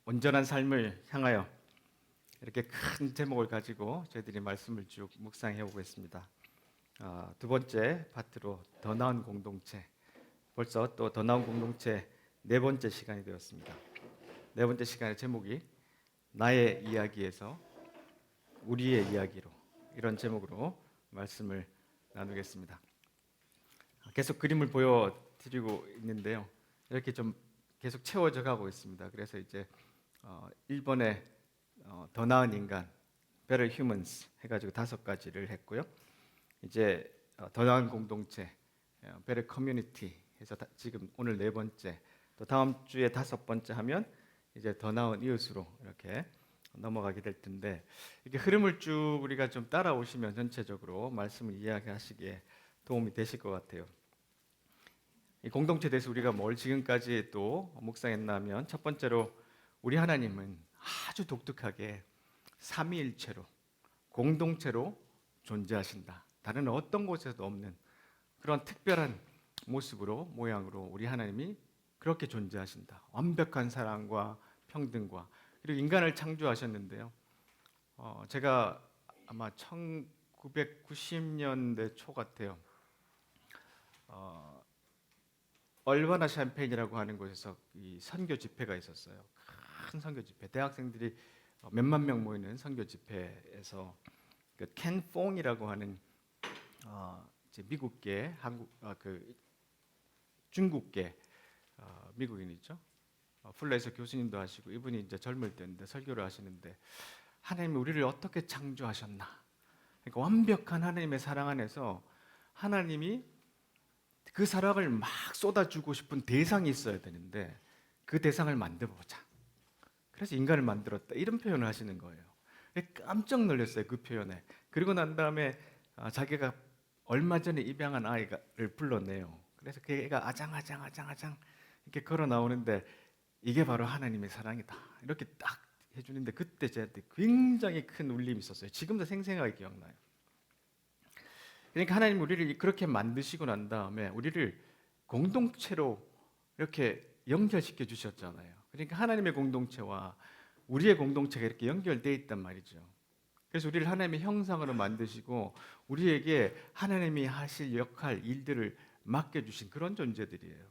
온전한 삶을 향하여 이렇게 큰 제목을 가지고 저희들이 말씀을 쭉 묵상해 보겠습니다. 두 번째 파트로 더 나은 공동체. 벌써 또 더 나은 공동체 네 번째 시간이 되었습니다. 네 번째 시간의 제목이 나의 이야기에서 우리의 이야기로, 이런 제목으로 말씀을 나누겠습니다. 계속 그림을 보여드리고 있는데요. 이렇게 좀 계속 채워져 가고 있습니다. 그래서 이제 1번에 더 나은 인간, Better Humans 해가지고 5가지를 했고요. 이제 더 나은 공동체, Better Community 해서 지금 오늘 네 번째, 또 다음 주에 5번째 하면 이제 더 나은 이웃으로 이렇게 넘어가게 될 텐데, 이렇게 흐름을 쭉 우리가 좀 따라오시면 전체적으로 말씀을 이야기하시기에 도움이 되실 것 같아요. 이 공동체에 대해서 우리가 뭘 지금까지 또 묵상했나 하면, 첫 번째로 우리 하나님은 아주 독특하게 삼위일체로 공동체로 존재하신다. 다른 어떤 곳에서도 없는 그런 특별한 모습으로, 모양으로 우리 하나님이 그렇게 존재하신다. 완벽한 사랑과 평등과, 그리고 인간을 창조하셨는데요. 제가 아마 1990년대 초 같아요. 얼바나 샴페인이라고 하는 곳에서 이 선교 집회가 있었어요. 큰 선교 집회, 대학생들이 몇만 명 모이는 선교 집회에서 그 켄 퐁이라고 하는 이제 미국계 중국계 미국인이죠. 플레에서 교수님도 하시고, 이분이 이제 젊을 때인데 설교를 하시는데, 하나님이 우리를 어떻게 창조하셨나? 그러니까 완벽한 하나님의 사랑 안에서 하나님이 그 사랑을 막 쏟아주고 싶은 대상이 있어야 되는데, 그 대상을 만들어보자. 그래서 인간을 만들었다, 이런 표현을 하시는 거예요. 깜짝 놀랐어요, 그 표현에. 그리고 난 다음에 자기가 얼마 전에 입양한 아이를 불러내요. 그래서 그 애가 아장아장 이렇게 걸어 나오는데, 이게 바로 하나님의 사랑이다, 이렇게 딱 해주는데, 그때 저한테 굉장히 큰 울림이 있었어요. 지금도 생생하게 기억나요. 그러니까 하나님 우리를 그렇게 만드시고 난 다음에 우리를 공동체로 이렇게 연결시켜 주셨잖아요. 그러니까 하나님의 공동체와 우리의 공동체가 이렇게 연결되어 있단 말이죠. 그래서 우리를 하나님의 형상으로 만드시고 우리에게 하나님이 하실 역할, 일들을 맡겨주신 그런 존재들이에요.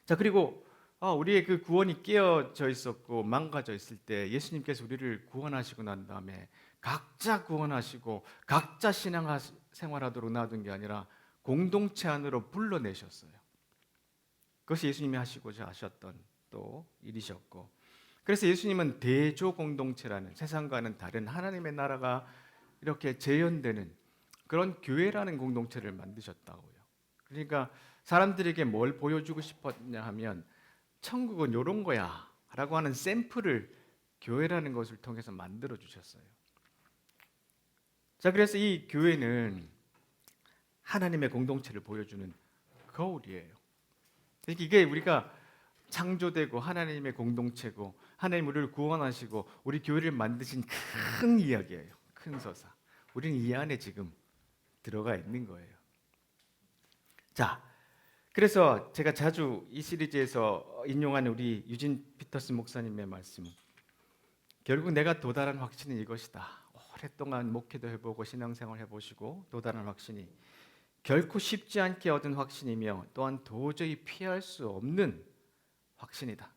자, 그리고 우리의 그 구원이 깨어져 있었고 망가져 있을 때 예수님께서 우리를 구원하시고 난 다음에 각자 구원하시고 각자 신앙 생활하도록 놔둔 게 아니라 공동체 안으로 불러내셨어요. 그것이 예수님이 하시고자 하셨던 또 일이셨고, 그래서 예수님은 대조 공동체라는, 세상과는 다른 하나님의 나라가 이렇게 재현되는 그런 교회라는 공동체를 만드셨다고요. 그러니까 사람들에게 뭘 보여주고 싶었냐 하면, 천국은 이런 거야 라고 하는 샘플을 교회라는 것을 통해서 만들어 주셨어요. 자, 그래서 이 교회는 하나님의 공동체를 보여주는 거울이에요. 이게 우리가 창조되고 하나님의 공동체고, 하나님 우리를 구원하시고 우리 교회를 만드신 큰 이야기예요. 큰 서사. 우리는 이 안에 지금 들어가 있는 거예요. 자, 그래서 제가 자주 이 시리즈에서 인용하는 우리 유진 피터슨 목사님의 말씀, 결국 내가 도달한 확신은 이것이다. 오랫동안 목회도 해보고 신앙생활 해보시고 도달한 확신이 결코 쉽지 않게 얻은 확신이며, 또한 도저히 피할 수 없는 확신이다.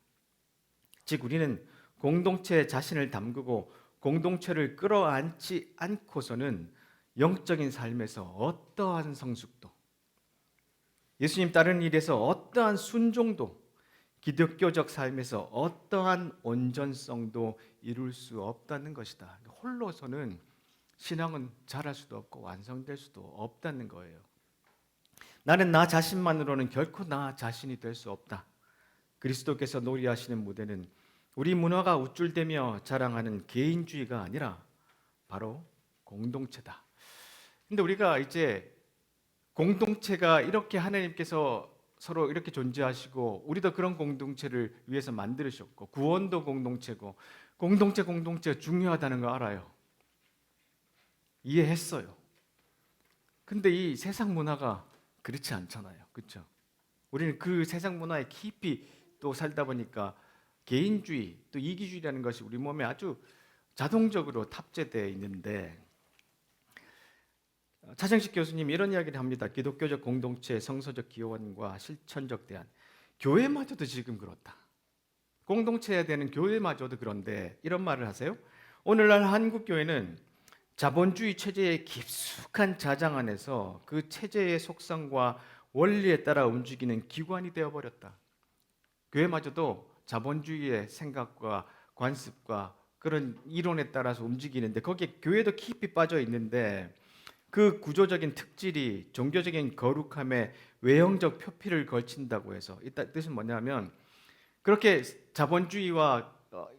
즉 우리는 공동체에 자신을 담그고 공동체를 끌어안지 않고서는 영적인 삶에서 어떠한 성숙도, 예수님 따르는 일에서 어떠한 순종도, 기독교적 삶에서 어떠한 온전성도 이룰 수 없다는 것이다. 홀로서는 신앙은 자랄 수도 없고 완성될 수도 없다는 거예요. 나는 나 자신만으로는 결코 나 자신이 될 수 없다. 그리스도께서 놀이하시는 무대는 우리 문화가 우쭐대며 자랑하는 개인주의가 아니라 바로 공동체다. 근데 우리가 이제 공동체가 이렇게 하나님께서 서로 이렇게 존재하시고, 우리도 그런 공동체를 위해서 만들으셨고, 구원도 공동체고, 공동체가 중요하다는 거 알아요. 이해했어요. 근데 이 세상 문화가 그렇지 않잖아요. 그렇죠? 우리는 그 세상 문화에 깊이 또 살다 보니까 개인주의 또 이기주의라는 것이 우리 몸에 아주 자동적으로 탑재되어 있는데, 차정식 교수님이 이런 이야기를 합니다. 기독교적 공동체의 성서적 기원과 실천적 대안. 교회마저도 지금 그렇다. 공동체해야 되는 교회마저도 그런데 이런 말을 하세요. 오늘날 한국 교회는 자본주의 체제의 깊숙한 자장 안에서 그 체제의 속성과 원리에 따라 움직이는 기관이 되어버렸다. 교회마저도 자본주의의 생각과 관습과 그런 이론에 따라서 움직이는데, 거기에 교회도 깊이 빠져 있는데, 그 구조적인 특질이 종교적인 거룩함에 외형적 표피를 걸친다고 해서, 이 뜻은 뭐냐면, 그렇게 자본주의와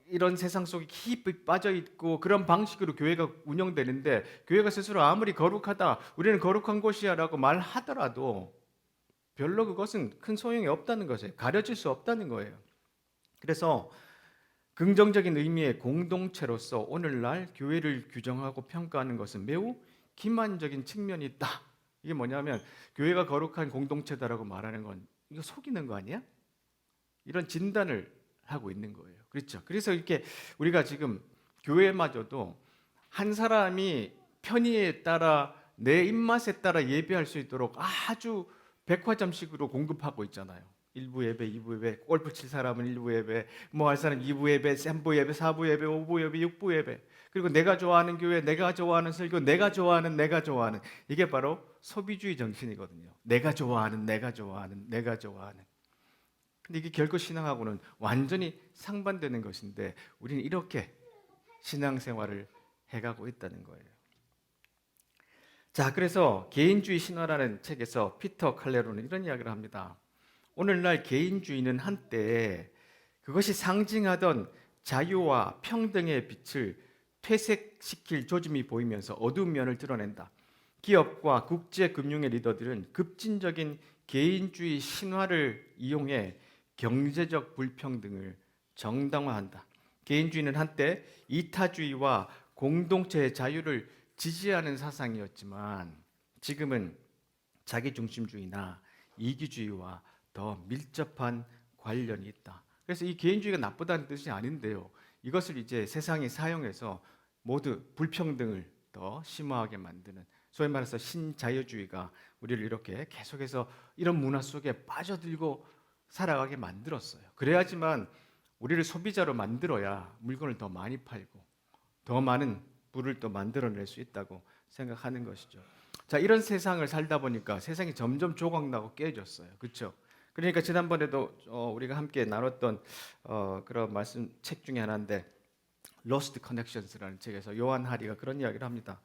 이런 세상 속에 깊이 빠져 있고 그런 방식으로 교회가 운영되는데, 교회가 스스로 아무리 거룩하다, 우리는 거룩한 곳이야라고 말하더라도 별로 그것은 큰 소용이 없다는 것이에요. 가려질 수 없다는 거예요. 그래서 긍정적인 의미의 공동체로서 오늘날 교회를 규정하고 평가하는 것은 매우 기만적인 측면이 있다. 이게 뭐냐면, 교회가 거룩한 공동체다라고 말하는 건 이거 속이는 거 아니야? 이런 진단을 하고 있는 거예요. 그렇죠? 그래서 이렇게 우리가 지금 교회마저도 한 사람이 편의에 따라 내 입맛에 따라 예배할 수 있도록 아주 백화점식으로 공급하고 있잖아요. 1부 예배, 2부 예배, 골프 칠 사람은 1부 예배, 뭐 할 사람 2부 예배, 3부 예배, 4부 예배, 5부 예배, 6부 예배. 그리고 내가 좋아하는 교회, 내가 좋아하는 설교, 내가 좋아하는 이게 바로 소비주의 정신이거든요. 내가 좋아하는. 근데 이게 결코 신앙하고는 완전히 상반되는 것인데, 우리는 이렇게 신앙생활을 해가고 있다는 거예요. 자, 그래서 개인주의 신화라는 책에서 피터 칼레로는 이런 이야기를 합니다. 오늘날 개인주의는 한때 그것이 상징하던 자유와 평등의 빛을 퇴색시킬 조짐이 보이면서 어두운 면을 드러낸다. 기업과 국제금융의 리더들은 급진적인 개인주의 신화를 이용해 경제적 불평등을 정당화한다. 개인주의는 한때 이타주의와 공동체의 자유를 지지하는 사상이었지만, 지금은 자기중심주의나 이기주의와 더 밀접한 관련이 있다. 그래서 이 개인주의가 나쁘다는 뜻이 아닌데요, 이것을 이제 세상이 사용해서 모두 불평등을 더 심화하게 만드는, 소위 말해서 신자유주의가 우리를 이렇게 계속해서 이런 문화 속에 빠져들고 살아가게 만들었어요. 그래야지만 우리를 소비자로 만들어야 물건을 더 많이 팔고 더 많은 부를 또 만들어낼 수 있다고 생각하는 것이죠. 자, 이런 세상을 살다 보니까 세상이 점점 조각나고 깨졌어요. 그렇죠? 그러니까 지난번에도 우리가 함께 나눴던 그런 말씀 책 중에 하나인데, Lost Connections라는 책에서 요한 하리가 그런 이야기를 합니다.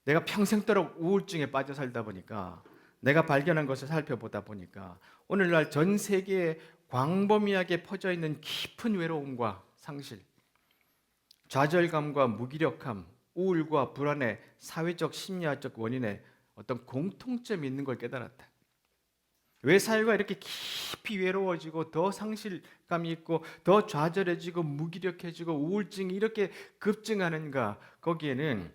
내가 평생도록 우울증에 빠져 살다 보니까, 내가 발견한 것을 살펴보다 보니까 오늘날 전 세계에 광범위하게 퍼져 있는 깊은 외로움과 상실, 좌절감과 무기력함, 우울과 불안의 사회적 심리학적 원인에 어떤 공통점이 있는 걸 깨달았다. 왜 사회가 이렇게 깊이 외로워지고 더 상실감이 있고 더 좌절해지고 무기력해지고 우울증이 이렇게 급증하는가? 거기에는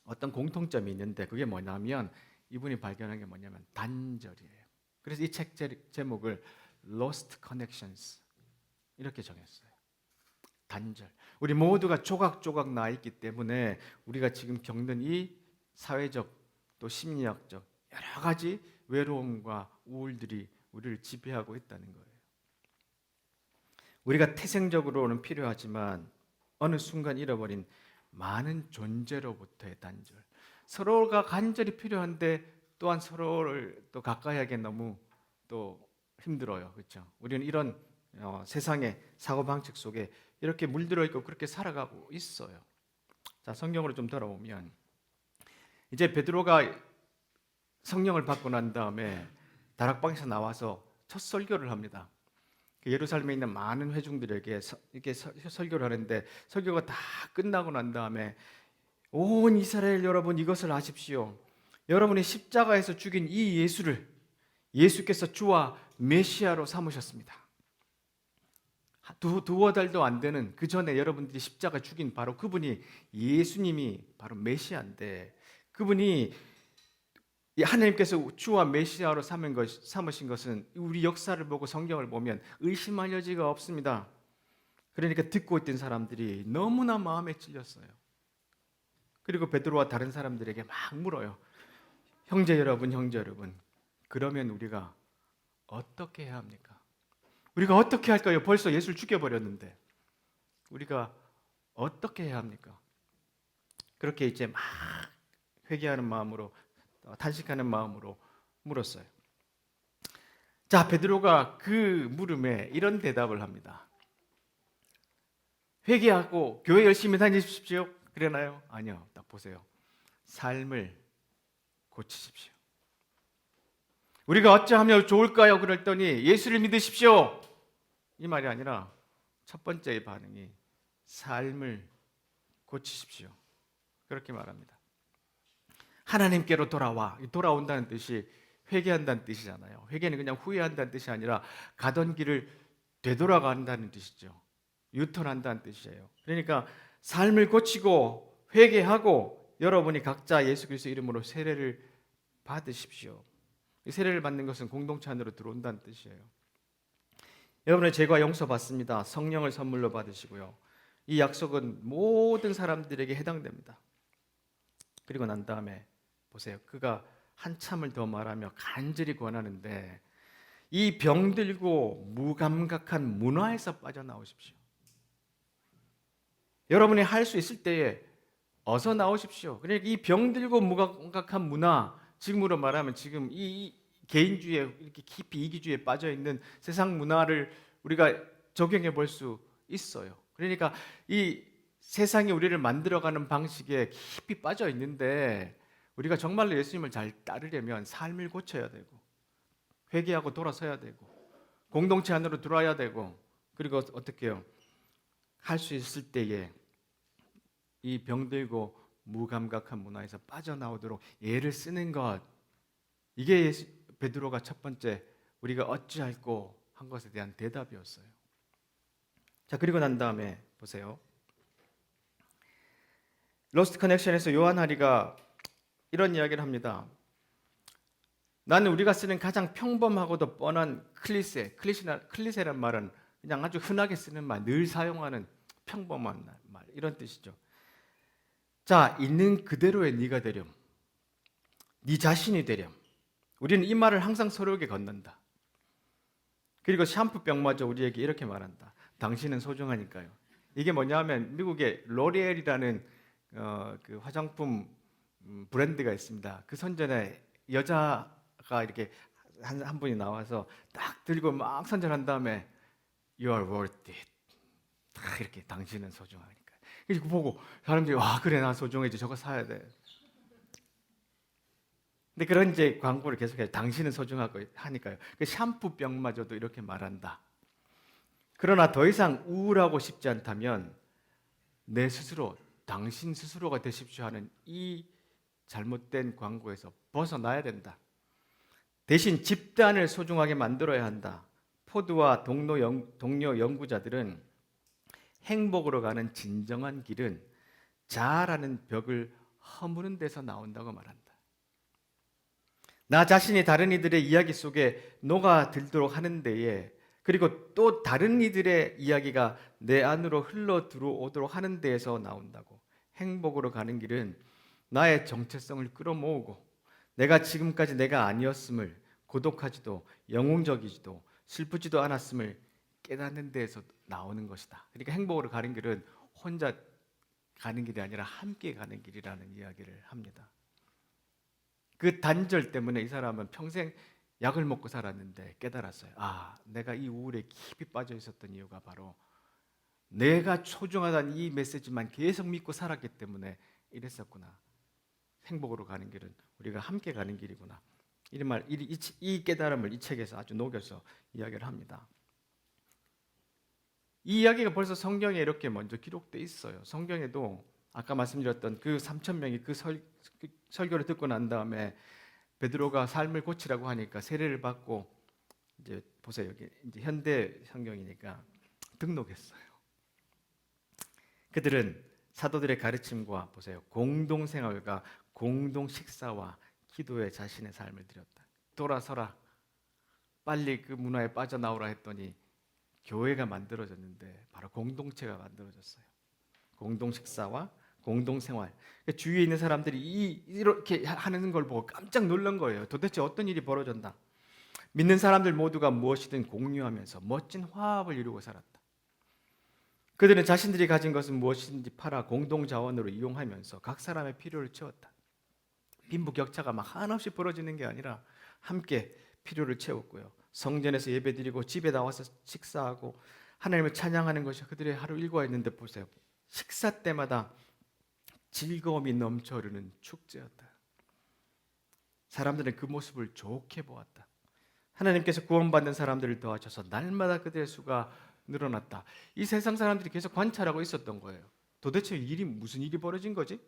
어떤 공통점이 있는데, 그게 뭐냐면, 이분이 발견한 게 뭐냐면 단절이에요. 그래서 이 책 제목을 Lost Connections 이렇게 정했어요. 단절. 우리 모두가 조각조각 나 있기 때문에 우리가 지금 겪는 이 사회적 또 심리학적 여러 가지 외로움과 우울들이 우리를 지배하고 있다는 거예요. 우리가 태생적으로는 필요하지만 어느 순간 잃어버린 많은 존재로부터의 단절. 서로가 간절히 필요한데 또한 서로를 또 가까이 하기 너무 또 힘들어요. 그렇죠? 우리는 이런 세상의 사고방식 속에 이렇게 물들어 있고 그렇게 살아가고 있어요. 자, 성경으로 좀 돌아오면, 이제 베드로가 성령을 받고 난 다음에 다락방에서 나와서 첫 설교를 합니다. 예루살렘에 있는 많은 회중들에게 이렇게 설교를 하는데, 설교가 다 끝나고 난 다음에 온 이스라엘 여러분, 이것을 아십시오. 여러분이 십자가에서 죽인 이 예수를 예수께서 주와 메시아로 삼으셨습니다. 두어 달도 안 되는 그 전에 여러분들이 십자가 죽인 바로 그분이, 예수님이 바로 메시아인데, 그분이 하나님께서 주와 메시아로 삼으신 것은 우리 역사를 보고 성경을 보면 의심할 여지가 없습니다. 그러니까 듣고 있던 사람들이 너무나 마음에 찔렸어요. 그리고 베드로와 다른 사람들에게 막 물어요. 형제 여러분, 그러면 우리가 어떻게 해야 합니까? 우리가 어떻게 할까요? 벌써 예수를 죽여버렸는데 우리가 어떻게 해야 합니까? 그렇게 이제 막 회개하는 마음으로, 탄식하는 마음으로 물었어요. 자, 베드로가 그 물음에 이런 대답을 합니다. 회개하고 교회 열심히 다니십시오. 그러나요? 아니요. 딱 보세요. 삶을 고치십시오. 우리가 어찌하면 좋을까요? 그랬더니 예수를 믿으십시오. 이 말이 아니라 첫 번째의 반응이 삶을 고치십시오. 그렇게 말합니다. 하나님께로 돌아온다는 뜻이 회개한다는 뜻이잖아요. 회개는 그냥 후회한다는 뜻이 아니라 가던 길을 되돌아간다는 뜻이죠. 유턴한다는 뜻이에요. 그러니까 삶을 고치고 회개하고 여러분이 각자 예수 그리스도 이름으로 세례를 받으십시오. 이 세례를 받는 것은 공동체 안으로 들어온다는 뜻이에요. 여러분의 죄가 용서받습니다. 성령을 선물로 받으시고요. 이 약속은 모든 사람들에게 해당됩니다. 그리고 난 다음에 보세요. 그가 한참을 더 말하며 간절히 권하는데 이 병들고 무감각한 문화에서 빠져나오십시오. 여러분이 할 수 있을 때에 어서 나오십시오. 그러니까 이 병들고 무감각한 문화, 지금으로 말하면 지금 이 개인주의에 이렇게 깊이 이기주의에 빠져 있는 세상 문화를 우리가 적용해 볼 수 있어요. 그러니까 이 세상이 우리를 만들어가는 방식에 깊이 빠져 있는데 우리가 정말로 예수님을 잘 따르려면 삶을 고쳐야 되고 회개하고 돌아서야 되고 공동체 안으로 들어와야 되고 그리고 어떻게 해요? 할 수 있을 때에 이 병들고 무감각한 문화에서 빠져나오도록 예를 쓰는 것, 이게 베드로가 첫 번째 우리가 어찌할꼬 한 것에 대한 대답이었어요. 자, 그리고 난 다음에 보세요. 로스트 커넥션에서 요한 하리가 이런 이야기를 합니다. 나는 우리가 쓰는 가장 평범하고도 뻔한 클리셰란 말은 그냥 아주 흔하게 쓰는 말, 늘 사용하는 평범한 말, 이런 뜻이죠. 자, 있는 그대로의 네가 되렴. 네 자신이 되렴. 우리는 이 말을 항상 서로에게 건넨다. 그리고 샴푸병마저 우리에게 이렇게 말한다. 당신은 소중하니까요. 이게 뭐냐면 미국의 로레알이라는 그 화장품 브랜드가 있습니다. 그 선전에 여자가 이렇게 한 분이 나와서 딱 들고 막 선전한 다음에 You are worth it. 딱 이렇게 당신은 소중하니까. 그래서 보고 사람들이 와 그래 나 소중해지 저거 사야 돼. 근데 그런 이제 광고를 계속해서 당신은 소중하고 하니까요. 그 샴푸병마저도 이렇게 말한다. 그러나 더 이상 우울하고 싶지 않다면 내 스스로 당신 스스로가 되십시오 하는 이 잘못된 광고에서 벗어나야 된다. 대신 집단을 소중하게 만들어야 한다. 포드와 동료 연구자들은 행복으로 가는 진정한 길은 자아라는 벽을 허무는 데서 나온다고 말한다. 나 자신이 다른 이들의 이야기 속에 녹아들도록 하는 데에 그리고 또 다른 이들의 이야기가 내 안으로 흘러 들어오도록 하는 데에서 나온다고. 행복으로 가는 길은 나의 정체성을 끌어모으고 내가 지금까지 내가 아니었음을 고독하지도 영웅적이지도 슬프지도 않았음을 깨닫는 데에서 나오는 것이다. 그러니까 행복으로 가는 길은 혼자 가는 길이 아니라 함께 가는 길이라는 이야기를 합니다. 그 단절 때문에 이 사람은 평생 약을 먹고 살았는데 깨달았어요. 아, 내가 이 우울에 깊이 빠져 있었던 이유가 바로 내가 소중하다는 이 메시지만 계속 믿고 살았기 때문에 이랬었구나. 행복으로 가는 길은 우리가 함께 가는 길이구나. 이 깨달음을 이 책에서 아주 녹여서 이야기를 합니다. 이 이야기가 벌써 성경에 이렇게 먼저 기록돼 있어요. 성경에도 아까 말씀드렸던 그 3,000명이 그 설교를 듣고 난 다음에 베드로가 삶을 고치라고 하니까 세례를 받고 이제 보세요. 여기 이제 현대 성경이니까 등록했어요. 그들은 사도들의 가르침과 보세요. 공동 생활과 공동 식사와 기도에 자신의 삶을 드렸다. 돌아서라. 빨리 그 문화에 빠져나오라 했더니 교회가 만들어졌는데 바로 공동체가 만들어졌어요. 공동 식사와 공동 생활. 주위에 있는 사람들이 이렇게 하는 걸 보고 깜짝 놀란 거예요. 도대체 어떤 일이 벌어졌나? 믿는 사람들 모두가 무엇이든 공유하면서 멋진 화합을 이루고 살았다. 그들은 자신들이 가진 것은 무엇이든지 팔아 공동 자원으로 이용하면서 각 사람의 필요를 채웠다. 빈부격차가 막 한없이 벌어지는 게 아니라 함께 필요를 채웠고요. 성전에서 예배드리고 집에 나와서 식사하고 하나님을 찬양하는 것이 그들의 하루 일과였는데 보세요. 식사 때마다 즐거움이 넘쳐 흐르는 축제였다. 사람들은 그 모습을 좋게 보았다. 하나님께서 구원받는 사람들을 더하셔서 날마다 그들의 수가 늘어났다. 이 세상 사람들이 계속 관찰하고 있었던 거예요. 도대체 무슨 일이 벌어진 거지?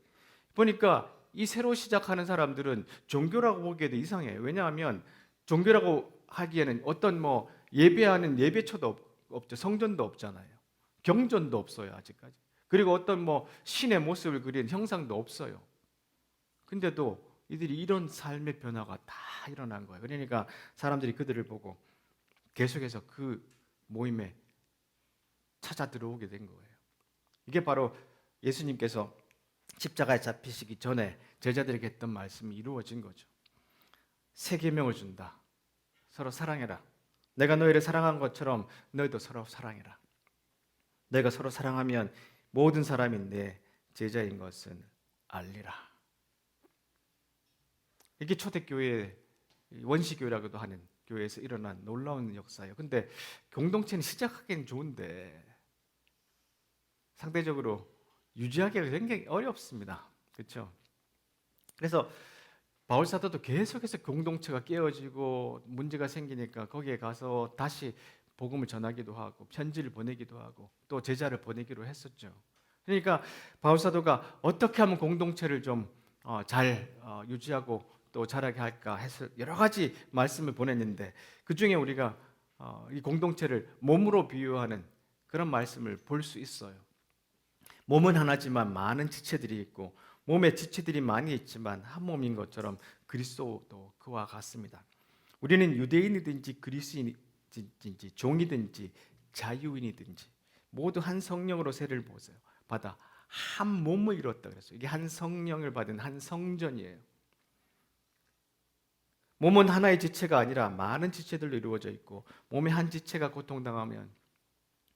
보니까 이 새로 시작하는 사람들은 종교라고 보기에도 이상해요. 왜냐하면 종교라고 하기에는 어떤 예배하는 예배처도 없죠. 성전도 없잖아요. 경전도 없어요, 아직까지. 그리고 어떤 신의 모습을 그린 형상도 없어요. 근데도 이들이 이런 삶의 변화가 다 일어난 거예요. 그러니까 사람들이 그들을 보고 계속해서 그 모임에 찾아 들어오게 된 거예요. 이게 바로 예수님께서 십자가에 잡히시기 전에 제자들에게 했던 말씀이 이루어진 거죠. 새 계명을 준다. 서로 사랑해라. 내가 너희를 사랑한 것처럼 너희도 서로 사랑해라. 너희가 서로 사랑하면 모든 사람이 내 제자인 것은 알리라. 이게 초대교회 원시교회라고도 하는 교회에서 일어난 놀라운 역사예요. 근데 공동체는 시작하기는 좋은데 상대적으로 유지하기가 굉장히 어렵습니다. 그렇죠? 그래서 바울 사도도 계속해서 공동체가 깨어지고 문제가 생기니까 거기에 가서 다시 복음을 전하기도 하고 편지를 보내기도 하고 또 제자를 보내기로 했었죠. 그러니까 바울 사도가 어떻게 하면 공동체를 좀 잘 유지하고 또 자라게 할까 해서 여러 가지 말씀을 보냈는데 그 중에 우리가 이 공동체를 몸으로 비유하는 그런 말씀을 볼 수 있어요. 몸은 하나지만 많은 지체들이 있고 몸에 지체들이 많이 있지만 한 몸인 것처럼 그리스도도 그와 같습니다. 우리는 유대인이든지 그리스인이든지 종이든지 자유인이든지 모두 한 성령으로 세를 받아 한 몸을 이뤘다 그랬어요. 이게 한 성령을 받은 한 성전이에요. 몸은 하나의 지체가 아니라 많은 지체들로 이루어져 있고 몸의 한 지체가 고통당하면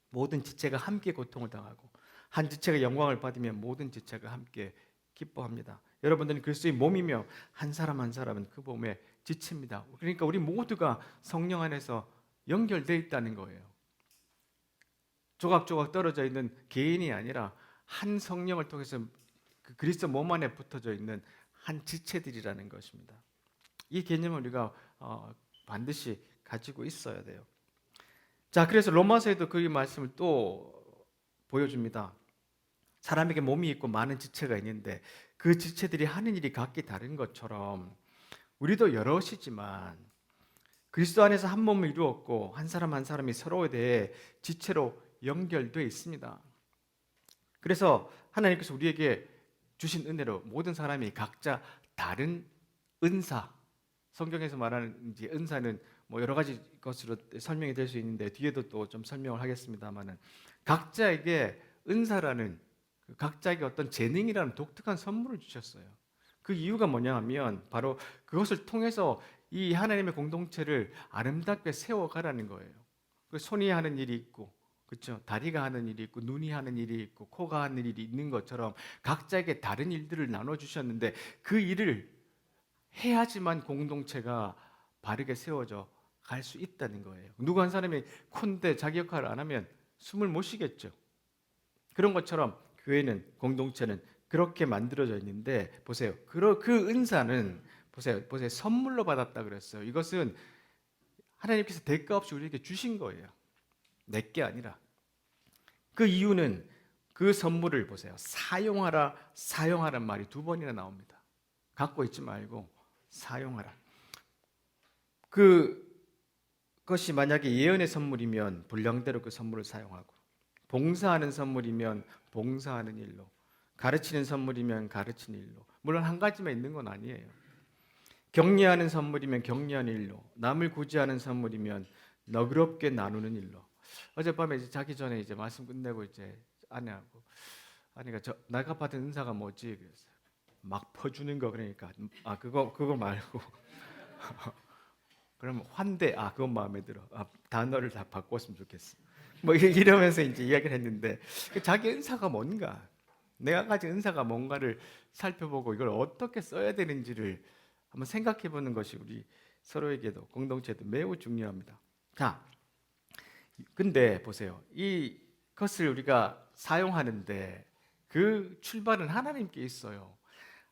모든 지체가 함께 고통을 당하고 한 지체가 영광을 받으면 모든 지체가 함께 기뻐합니다. 여러분들은 그리스도의 몸이며 한 사람 한 사람은 그 몸의 지체입니다. 그러니까 우리 모두가 성령 안에서 연결되어 있다는 거예요. 조각조각 떨어져 있는 개인이 아니라 한 성령을 통해서 그 그리스도 몸 안에 붙어져 있는 한 지체들이라는 것입니다. 이 개념을 우리가 반드시 가지고 있어야 돼요. 자, 그래서 로마서에도 그 말씀을 또 보여줍니다. 사람에게 몸이 있고 많은 지체가 있는데 그 지체들이 하는 일이 각기 다른 것처럼 우리도 여럿이지만 그리스도 안에서 한 몸을 이루었고 한 사람 한 사람이 서로에 대해 지체로 연결되어 있습니다. 그래서 하나님께서 우리에게 주신 은혜로 모든 사람이 각자 다른 은사, 성경에서 말하는 은사는 여러 가지 것으로 설명이 될 수 있는데 뒤에도 또 좀 설명을 하겠습니다만은 각자에게 은사라는 각자에게 어떤 재능이라는 독특한 선물을 주셨어요. 그 이유가 뭐냐 하면 바로 그것을 통해서 이 하나님의 공동체를 아름답게 세워가라는 거예요. 손이 하는 일이 있고, 그렇죠? 다리가 하는 일이 있고, 눈이 하는 일이 있고, 코가 하는 일이 있는 것처럼 각자에게 다른 일들을 나눠 주셨는데 그 일을 해야지만 공동체가 바르게 세워져 갈 수 있다는 거예요. 누구 한 사람이 콘데 자기 역할을 안 하면 숨을 못 쉬겠죠. 그런 것처럼 교회는 공동체는 그렇게 만들어져 있는데 보세요. 그 은사는 보세요. 선물로 받았다 그랬어요. 이것은 하나님께서 대가 없이 우리에게 주신 거예요. 내게 아니라. 그 이유는 그 선물을 보세요. 사용하란 말이 2번이나 나옵니다. 갖고 있지 말고 사용하라. 그것이 만약에 예언의 선물이면 분량대로 그 선물을 사용하고 봉사하는 선물이면 봉사하는 일로, 가르치는 선물이면 가르치는 일로. 물론 한 가지만 있는 건 아니에요. 격려하는 선물이면 격려하는 일로, 남을 구제하는 선물이면 너그럽게 나누는 일로. 어젯밤에 이제 자기 전에 이제 말씀 끝내고 이제 아내가 내가 받은 은사가 뭐지? 그랬어요. 막 퍼주는 거. 그러니까 그거 말고 그러면 환대, 그건 마음에 들어. 단어를 다 바꿨으면 좋겠어. 뭐 이러면서 이제 이야기를 했는데, 자기 은사가 뭔가, 내가 가진 은사가 뭔가를 살펴보고 이걸 어떻게 써야 되는지를 한번 생각해 보는 것이 우리 서로에게도 공동체도 매우 중요합니다. 자, 근데 보세요. 이것을 우리가 사용하는데 그 출발은 하나님께 있어요.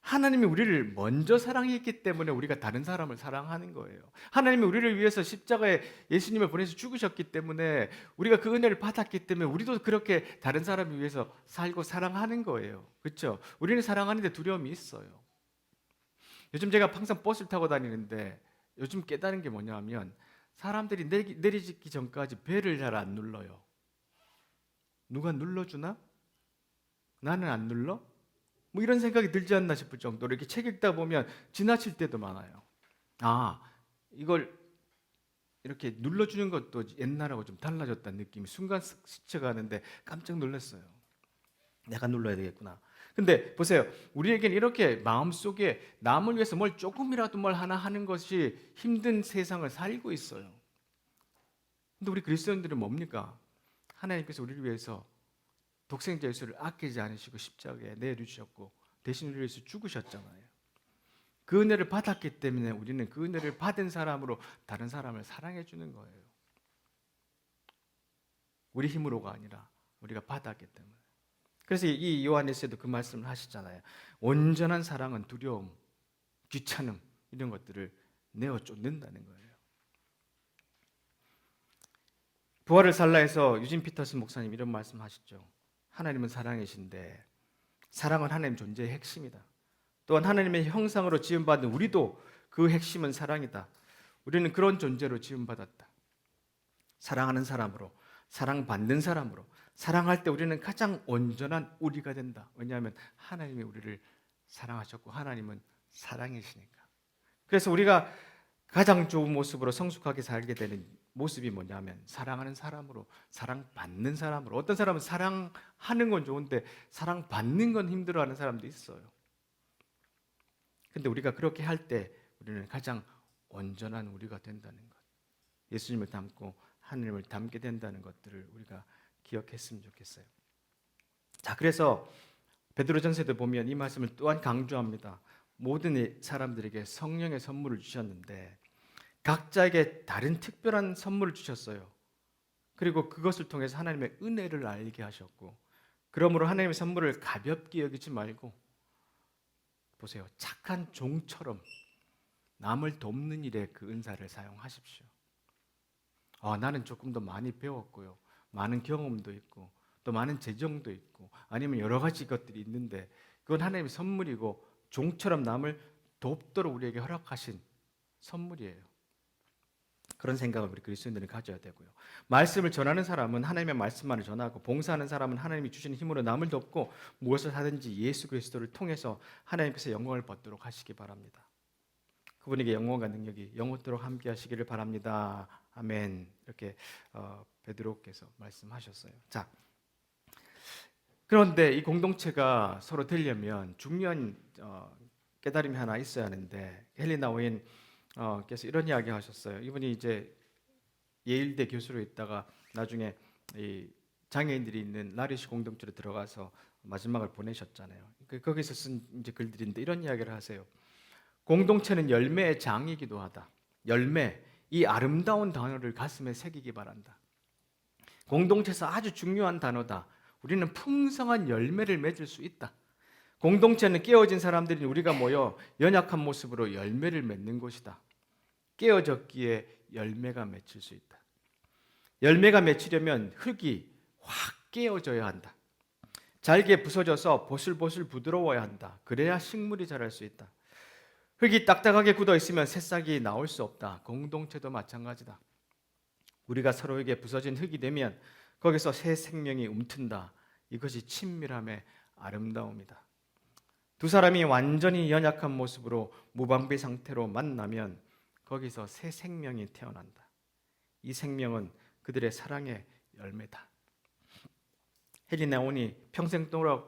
하나님이 우리를 먼저 사랑했기 때문에 우리가 다른 사람을 사랑하는 거예요. 하나님이 우리를 위해서 십자가에 예수님을 보내서 죽으셨기 때문에 우리가 그 은혜를 받았기 때문에 우리도 그렇게 다른 사람을 위해서 살고 사랑하는 거예요. 그렇죠? 우리는 사랑하는데 두려움이 있어요. 요즘 제가 항상 버스를 타고 다니는데 요즘 깨달은 게 뭐냐면 사람들이 내리기 전까지 벨을 잘 안 눌러요. 누가 눌러주나? 나는 안 눌러? 뭐 이런 생각이 들지 않나 싶을 정도로 이렇게 책 읽다 보면 지나칠 때도 많아요. 이걸 이렇게 눌러주는 것도 옛날하고 좀 달라졌다는 느낌이 순간 스쳐가는데 깜짝 놀랐어요. 내가 눌러야 되겠구나. 근데 보세요. 우리에게는 이렇게 마음속에 남을 위해서 뭘 조금이라도 뭘 하나 하는 것이 힘든 세상을 살고 있어요. 근데 우리 그리스도인들은 뭡니까? 하나님께서 우리를 위해서 독생자 예수를 아끼지 않으시고 십자가에 내주셨고 대신 우리를 위해서 죽으셨잖아요. 그 은혜를 받았기 때문에 우리는 그 은혜를 받은 사람으로 다른 사람을 사랑해 주는 거예요. 우리 힘으로가 아니라 우리가 받았기 때문에. 그래서 이 요한에서도 그 말씀을 하시잖아요. 온전한 사랑은 두려움, 귀찮음 이런 것들을 내어 쫓는다는 거예요. 부활을 살라에서 유진 피터슨 목사님 이런 말씀하시죠. 하나님은 사랑이신데 사랑은 하나님 존재의 핵심이다. 또한 하나님의 형상으로 지음받은 우리도 그 핵심은 사랑이다. 우리는 그런 존재로 지음받았다. 사랑하는 사람으로, 사랑받는 사람으로, 사랑할 때 우리는 가장 온전한 우리가 된다. 왜냐하면 하나님이 우리를 사랑하셨고 하나님은 사랑이시니까. 그래서 우리가 가장 좋은 모습으로 성숙하게 살게 되는 모습이 뭐냐면 사랑하는 사람으로, 사랑받는 사람으로. 어떤 사람은 사랑하는 건 좋은데 사랑받는 건 힘들어하는 사람도 있어요. 근데 우리가 그렇게 할 때 우리는 가장 온전한 우리가 된다는 것, 예수님을 닮고 하나님을 닮게 된다는 것들을 우리가 기억했으면 좋겠어요. 자, 그래서 베드로전서에도 보면 이 말씀을 또한 강조합니다. 모든 사람들에게 성령의 선물을 주셨는데 각자에게 다른 특별한 선물을 주셨어요. 그리고 그것을 통해서 하나님의 은혜를 알게 하셨고, 그러므로 하나님의 선물을 가볍게 여기지 말고 보세요. 착한 종처럼 남을 돕는 일에 그 은사를 사용하십시오. 나는 조금 더 많이 배웠고요. 많은 경험도 있고 또 많은 재정도 있고 아니면 여러 가지 것들이 있는데 그건 하나님의 선물이고 종처럼 남을 돕도록 우리에게 허락하신 선물이에요. 그런 생각을 우리 그리스도인들은 가져야 되고요. 말씀을 전하는 사람은 하나님의 말씀만을 전하고 봉사하는 사람은 하나님이 주시는 힘으로 남을 돕고 무엇을 하든지 예수 그리스도를 통해서 하나님께서 영광을 받도록 하시기 바랍니다. 그분에게 영광과 능력이 영원토록 함께 하시기를 바랍니다. 아멘. 이렇게 베드로께서 말씀하셨어요. 자, 그런데 이 공동체가 서로 되려면 중요한 깨달음이 하나 있어야 하는데 헬리나 오인 께서 이런 이야기 하셨어요. 이분이 이제 예일대 교수로 있다가 나중에 이 장애인들이 있는 라리시 공동체로 들어가서 마지막을 보내셨잖아요. 거기서 쓴 이제 글들인데 이런 이야기를 하세요. 공동체는 열매의 장이기도 하다. 열매, 이 아름다운 단어를 가슴에 새기기 바란다. 공동체에서 아주 중요한 단어다. 우리는 풍성한 열매를 맺을 수 있다. 공동체는 깨어진 사람들이 우리가 모여 연약한 모습으로 열매를 맺는 곳이다. 깨어졌기에 열매가 맺힐 수 있다. 열매가 맺히려면 흙이 확 깨어져야 한다. 잘게 부서져서 보슬보슬 부드러워야 한다. 그래야 식물이 자랄 수 있다. 흙이 딱딱하게 굳어 있으면 새싹이 나올 수 없다. 공동체도 마찬가지다. 우리가 서로에게 부서진 흙이 되면 거기서 새 생명이 움튼다. 이것이 친밀함의 아름다움이다. 두 사람이 완전히 연약한 모습으로 무방비 상태로 만나면 거기서 새 생명이 태어난다. 이 생명은 그들의 사랑의 열매다. 헬이 나오니 평생 동안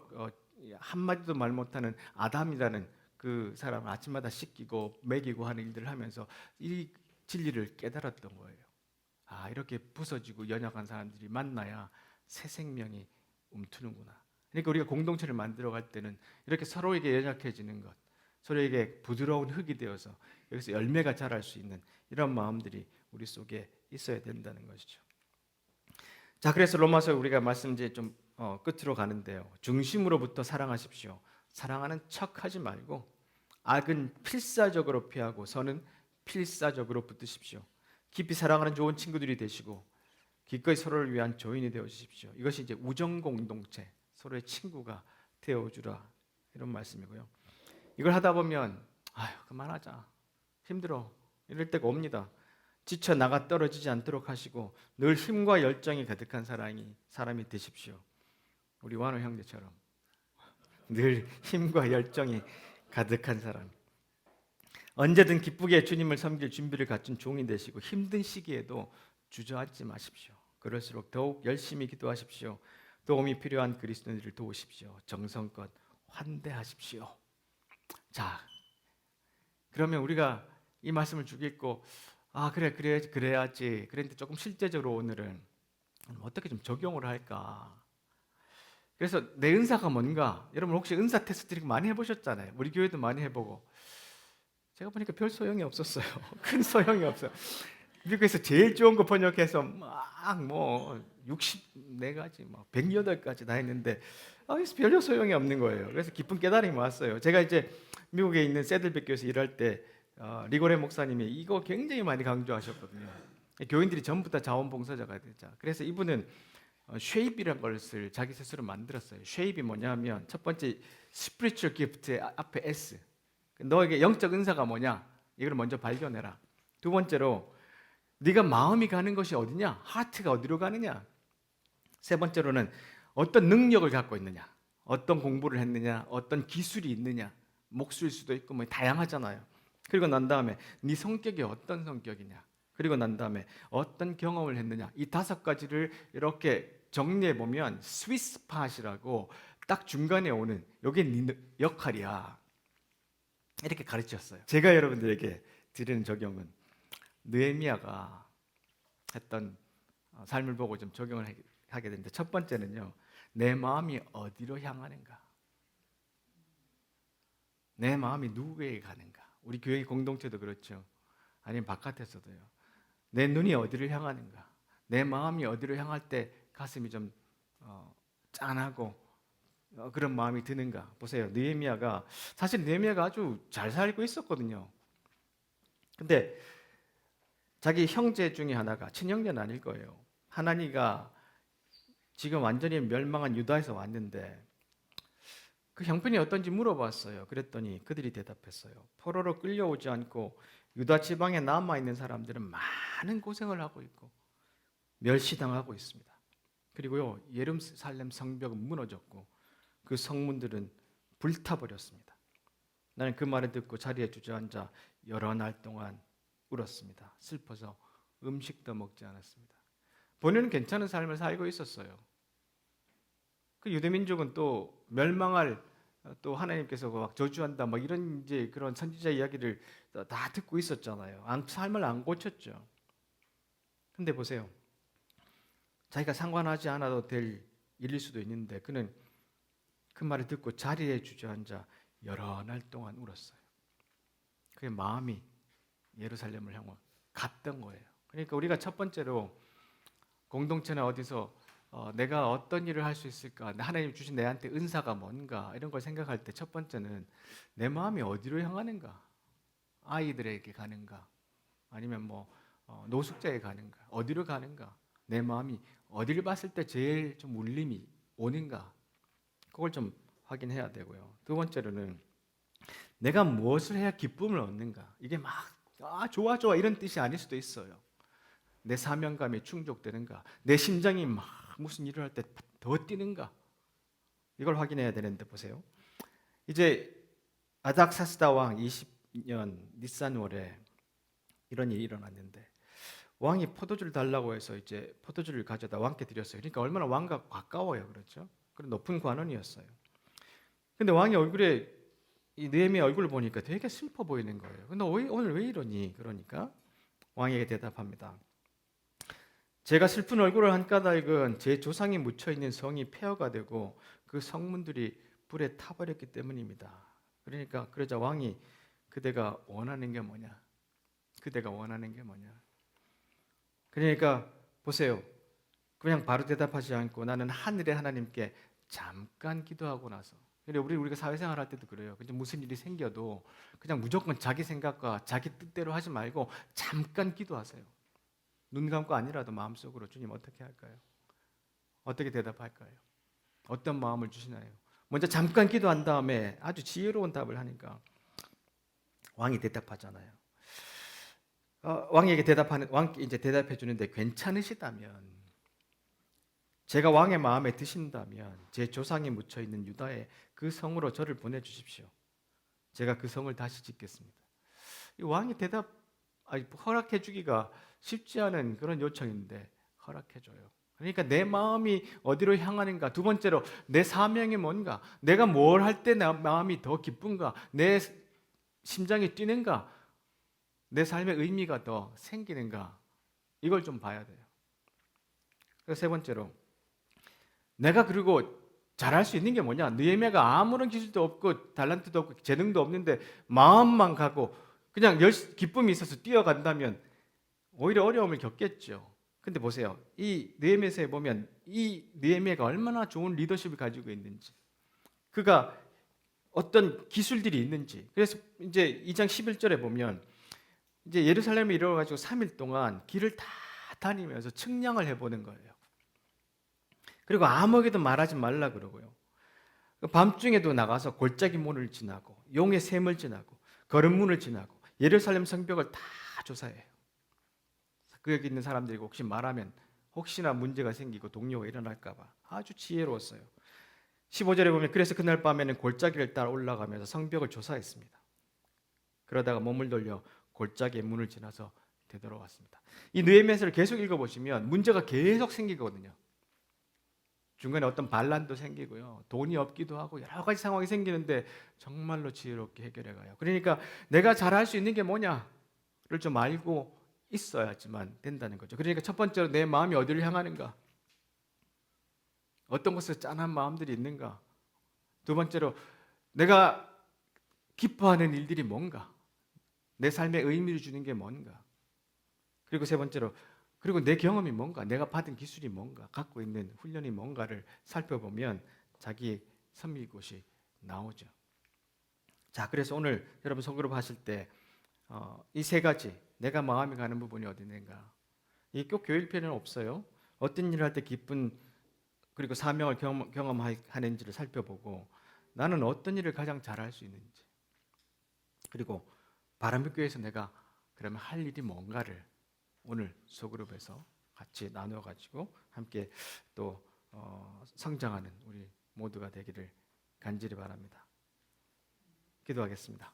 한마디도 말 못하는 아담이라는 그 사람을 아침마다 씻기고 먹이고 하는 일들을 하면서 이 진리를 깨달았던 거예요. 아, 이렇게 부서지고 연약한 사람들이 만나야 새 생명이 움트는구나. 그러니까 우리가 공동체를 만들어갈 때는 이렇게 서로에게 연약해지는 것, 서로에게 부드러운 흙이 되어서 여기서 열매가 자랄 수 있는 이런 마음들이 우리 속에 있어야 된다는 것이죠. 자, 그래서 로마서 우리가 말씀 이제 좀 끝으로 가는데요. 중심으로부터 사랑하십시오. 사랑하는 척하지 말고 악은 필사적으로 피하고 선은 필사적으로 붙드십시오. 깊이 사랑하는 좋은 친구들이 되시고 기꺼이 서로를 위한 조인이 되어 주십시오. 이것이 이제 우정 공동체, 서로의 친구가 되어 주라 이런 말씀이고요. 이걸 하다 보면 아유, 그만하자. 힘들어. 이럴 때가 옵니다. 지쳐 나가 떨어지지 않도록 하시고 늘 힘과 열정이 가득한 사람이 되십시오. 우리 완호 형제처럼 늘 힘과 열정이 가득한 사람. 언제든 기쁘게 주님을 섬길 준비를 갖춘 종이 되시고 힘든 시기에도 주저앉지 마십시오. 그럴수록 더욱 열심히 기도하십시오. 도움이 필요한 그리스도인들을 도우십시오. 정성껏 환대하십시오. 자, 그러면 우리가 이 말씀을 쭉 읽고 아, 그래야지. 그랬는데 조금 실제적으로 오늘은 어떻게 좀 적용을 할까? 그래서 내 은사가 뭔가? 여러분 혹시 은사 테스트 많이 해보셨잖아요. 우리 교회도 많이 해보고 제가 보니까 별 소용이 없었어요. 큰 소용이 없어요. 미국에서 제일 좋은 거 번역해서 막 뭐 64가지, 뭐 108가지 다 했는데 별로 소용이 없는 거예요. 그래서 깊은 깨달음이 왔어요. 제가 이제 미국에 있는 세들백 교회에서 일할 때 리고레 목사님이 이거 굉장히 많이 강조하셨거든요. 교인들이 전부 다 자원봉사자가 되자. 그래서 이분은 쉐입이라는 것을 자기 스스로 만들었어요. 쉐입이 뭐냐면 첫 번째 스피리추얼 기프트의 앞에 S. 너에게 영적 은사가 뭐냐? 이걸 먼저 발견해라. 두 번째로 네가 마음이 가는 것이 어디냐? 하트가 어디로 가느냐? 세 번째로는 어떤 능력을 갖고 있느냐? 어떤 공부를 했느냐? 어떤 기술이 있느냐? 목수일 수도 있고 뭐 다양하잖아요. 그리고 난 다음에 네 성격이 어떤 성격이냐? 그리고 난 다음에 어떤 경험을 했느냐? 이 5가지를 이렇게 정리해 보면 스위스 팟이라고 딱 중간에 오는 이게 네 역할이야. 이렇게 가르쳤어요. 제가 여러분들에게 드리는 적용은 느헤미야가 했던 삶을 보고 좀 적용을 하게 되는데 첫 번째는요. 내 마음이 어디로 향하는가? 내 마음이 누구에게 가는가? 우리 교회 공동체도 그렇죠. 아니면 바깥에서도요. 내 눈이 어디를 향하는가? 내 마음이 어디로 향할 때 가슴이 좀 짠하고 그런 마음이 드는가? 보세요. 느헤미야가 사실 느헤미야가 아주 잘 살고 있었거든요. 근데 자기 형제 중에 하나가 친형제는 아닐 거예요. 하나니가 지금 완전히 멸망한 유다에서 왔는데 그 형편이 어떤지 물어봤어요. 그랬더니 그들이 대답했어요. 포로로 끌려오지 않고 유다 지방에 남아있는 사람들은 많은 고생을 하고 있고 멸시당하고 있습니다. 그리고요 예루살렘 성벽은 무너졌고 그 성문들은 불타버렸습니다. 나는 그 말을 듣고 자리에 주저앉아 여러 날 동안 울었습니다. 슬퍼서 음식도 먹지 않았습니다. 본인은 괜찮은 삶을 살고 있었어요. 그 유대민족은 또 멸망할 또 하나님께서 막 저주한다 막 이런 이제 그런 선지자 이야기를 다 듣고 있었잖아요. 삶을 안 고쳤죠. 근데 보세요. 자기가 상관하지 않아도 될 일일 수도 있는데 그는 그 말을 듣고 자리에 주저앉아 여러 날 동안 울었어요. 그의 마음이 예루살렘을 향해 갔던 거예요. 그러니까 우리가 첫 번째로 공동체나 어디서 내가 어떤 일을 할 수 있을까? 하나님 주신 내한테 은사가 뭔가? 이런 걸 생각할 때 첫 번째는 내 마음이 어디로 향하는가? 아이들에게 가는가? 아니면 뭐 노숙자에게 가는가? 어디로 가는가? 내 마음이 어디를 봤을 때 제일 좀 울림이 오는가? 그걸 좀 확인해야 되고요. 두 번째로는 내가 무엇을 해야 기쁨을 얻는가? 이게 막 좋아 이런 뜻이 아닐 수도 있어요. 내 사명감이 충족되는가? 내 심장이 막 무슨 일을 할 때 더 뛰는가? 이걸 확인해야 되는데 보세요. 이제 아닥사스다 왕 20년 니산월에 이런 일이 일어났는데 왕이 포도주를 달라고 해서 이제 포도주를 가져다 왕께 드렸어요. 그러니까 얼마나 왕과 가까워요, 그렇죠? 그런 높은 관원이었어요. 근데 왕의 얼굴에 이 느헤미야 얼굴을 보니까 되게 슬퍼 보이는 거예요. 근데 오늘 왜 이러니? 그러니까 왕에게 대답합니다. 제가 슬픈 얼굴을 한 까닭은 제 조상이 묻혀 있는 성이 폐허가 되고 그 성문들이 불에 타버렸기 때문입니다. 그러니까 그러자 왕이 그대가 원하는 게 뭐냐? 그대가 원하는 게 뭐냐? 그러니까 보세요. 그냥 바로 대답하지 않고 나는 하늘의 하나님께 잠깐 기도하고 나서. 근데 우리가 사회생활 할 때도 그래요. 그냥 무슨 일이 생겨도 그냥 무조건 자기 생각과 자기 뜻대로 하지 말고 잠깐 기도하세요. 눈 감고 아니라도 마음속으로 주님 어떻게 할까요? 어떻게 대답할까요? 어떤 마음을 주시나요? 먼저 잠깐 기도한 다음에 아주 지혜로운 답을 하니까 왕이 대답하잖아요. 왕에게 왕께 이제 대답해 주는데 괜찮으시다면 제가 왕의 마음에 드신다면 제 조상이 묻혀 있는 유다에 그 성으로 저를 보내 주십시오. 제가 그 성을 다시 짓겠습니다. 이 왕이 허락해 주기가 쉽지 않은 그런 요청인데 허락해 줘요. 그러니까 내 마음이 어디로 향하는가? 두 번째로 내 사명이 뭔가? 내가 뭘 할 때 내 마음이 더 기쁜가? 내 심장이 뛰는가? 내 삶의 의미가 더 생기는가? 이걸 좀 봐야 돼요. 그리고 세 번째로 내가 그리고 잘할 수 있는 게 뭐냐? 느헤미야가 아무런 기술도 없고 달란트도 없고 재능도 없는데 마음만 가고 그냥 기쁨이 있어서 뛰어간다면 오히려 어려움을 겪겠죠. 근데 보세요. 이 느헤미야서에 보면 이 느헤미야가 얼마나 좋은 리더십을 가지고 있는지, 그가 어떤 기술들이 있는지. 그래서 이제 2장 11절에 보면 이제 예루살렘에 이르러 가지고 3일 동안 길을 다 다니면서 측량을 해보는 거예요. 그리고 아무에게도 말하지 말라 그러고요. 밤중에도 나가서 골짜기 문을 지나고 용의 샘을 지나고 거름문을 지나고 예루살렘 성벽을 다 조사해요. 그 여기 있는 사람들이 혹시 말하면 혹시나 문제가 생기고 동요가 일어날까 봐 아주 지혜로웠어요. 15절에 보면 그래서 그날 밤에는 골짜기를 따라 올라가면서 성벽을 조사했습니다. 그러다가 몸을 돌려 골짜기의 문을 지나서 되돌아왔습니다. 이 느헤미야서를 계속 읽어보시면 문제가 계속 생기거든요. 중간에 어떤 반란도 생기고요. 돈이 없기도 하고 여러 가지 상황이 생기는데 정말로 지혜롭게 해결해 가요. 그러니까 내가 잘할 수 있는 게 뭐냐를 좀 알고 있어야지만 된다는 거죠. 그러니까 첫 번째로 내 마음이 어디를 향하는가? 어떤 곳에 짠한 마음들이 있는가? 두 번째로 내가 기뻐하는 일들이 뭔가? 내 삶에 의미를 주는 게 뭔가? 그리고 세 번째로 그리고 내 경험이 뭔가? 내가 받은 기술이 뭔가? 갖고 있는 훈련이 뭔가를 살펴보면 자기 섬기곳이 나오죠. 자, 그래서 오늘 여러분 소그룹 하실 때 이 세 가지 내가 마음이 가는 부분이 어디 있는가? 이 꼭 교일편은 없어요. 어떤 일을 할 때 기쁜 그리고 사명을 경험하는지를 살펴보고 나는 어떤 일을 가장 잘할 수 있는지, 그리고 바람교회에서 내가 그러면 할 일이 뭔가를 오늘 소그룹에서 같이 나눠가지고 함께 또 성장하는 우리 모두가 되기를 간절히 바랍니다. 기도하겠습니다.